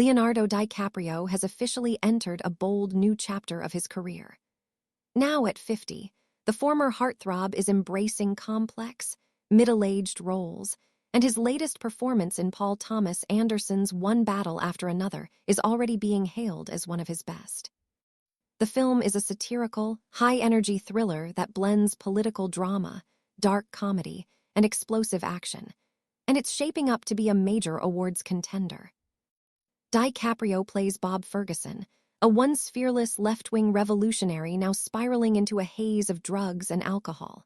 Leonardo DiCaprio has officially entered a bold new chapter of his career. Now at 50, the former heartthrob is embracing complex, middle-aged roles, and his latest performance in Paul Thomas Anderson's One Battle After Another is already being hailed as one of his best. The film is a satirical, high-energy thriller that blends political drama, dark comedy, and explosive action, and it's shaping up to be a major awards contender. DiCaprio plays Bob Ferguson, a once fearless left-wing revolutionary now spiraling into a haze of drugs and alcohol.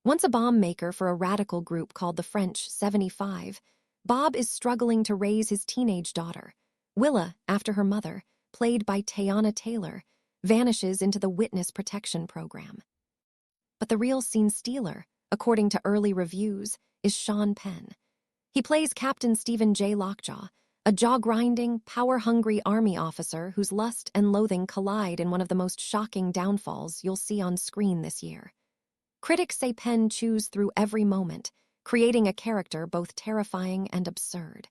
Once a bomb maker for a radical group called the French 75, Bob is struggling to raise his teenage daughter. Willa, after her mother, played by Teyana Taylor, vanishes into the witness protection program. But the real scene stealer, according to early reviews, is Sean Penn. He plays Captain Stephen J. Lockjaw, a jaw-grinding, power-hungry army officer whose lust and loathing collide in one of the most shocking downfalls you'll see on screen this year. Critics say Penn chews through every moment, creating a character both terrifying and absurd.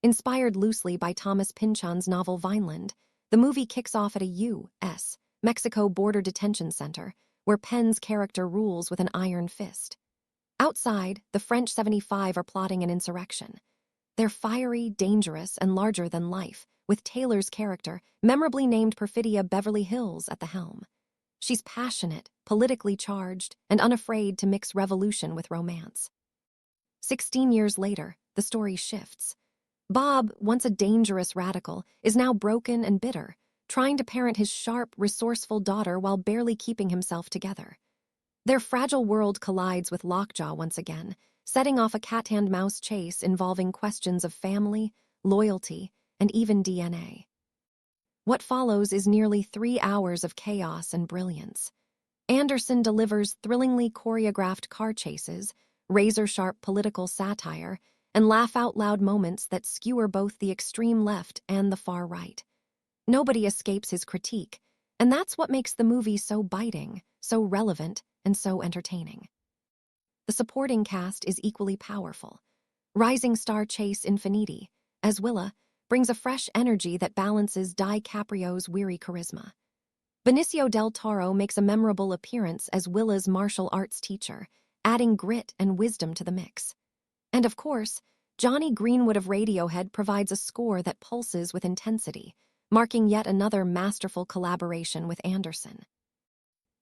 Inspired loosely by Thomas Pynchon's novel Vineland, the movie kicks off at a U.S. Mexico border detention center, where Penn's character rules with an iron fist. Outside, the French 75 are plotting an insurrection. They're fiery, dangerous, and larger than life, with Taylor's character, memorably named Perfidia Beverly Hills, at the helm. She's passionate, politically charged, and unafraid to mix revolution with romance. 16 years later, the story shifts. Bob, once a dangerous radical, is now broken and bitter, trying to parent his sharp, resourceful daughter while barely keeping himself together. Their fragile world collides with Lockjaw once again, setting off a cat-and-mouse chase involving questions of family, loyalty, and even DNA. What follows is nearly 3 hours of chaos and brilliance. Anderson delivers thrillingly choreographed car chases, razor-sharp political satire, and laugh-out-loud moments that skewer both the extreme left and the far right. Nobody escapes his critique, and that's what makes the movie so biting, so relevant, and so entertaining. The supporting cast is equally powerful. Rising star Chase Infiniti, as Willa, brings a fresh energy that balances DiCaprio's weary charisma. Benicio del Toro makes a memorable appearance as Willa's martial arts teacher, adding grit and wisdom to the mix. And of course, Johnny Greenwood of Radiohead provides a score that pulses with intensity, marking yet another masterful collaboration with Anderson.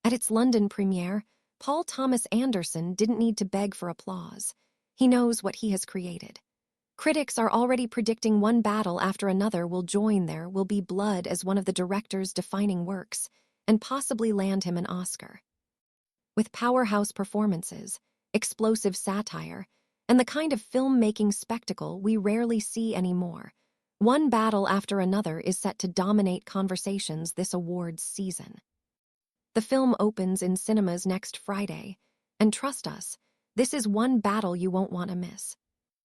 At its London premiere, Paul Thomas Anderson didn't need to beg for applause. He knows what he has created. Critics are already predicting One Battle After Another will join There Will Be Blood as one of the director's defining works, and possibly land him an Oscar. With powerhouse performances, explosive satire, and the kind of filmmaking spectacle we rarely see anymore, One Battle After Another is set to dominate conversations this awards season. The film opens in cinemas next Friday, and trust us, this is one battle you won't want to miss.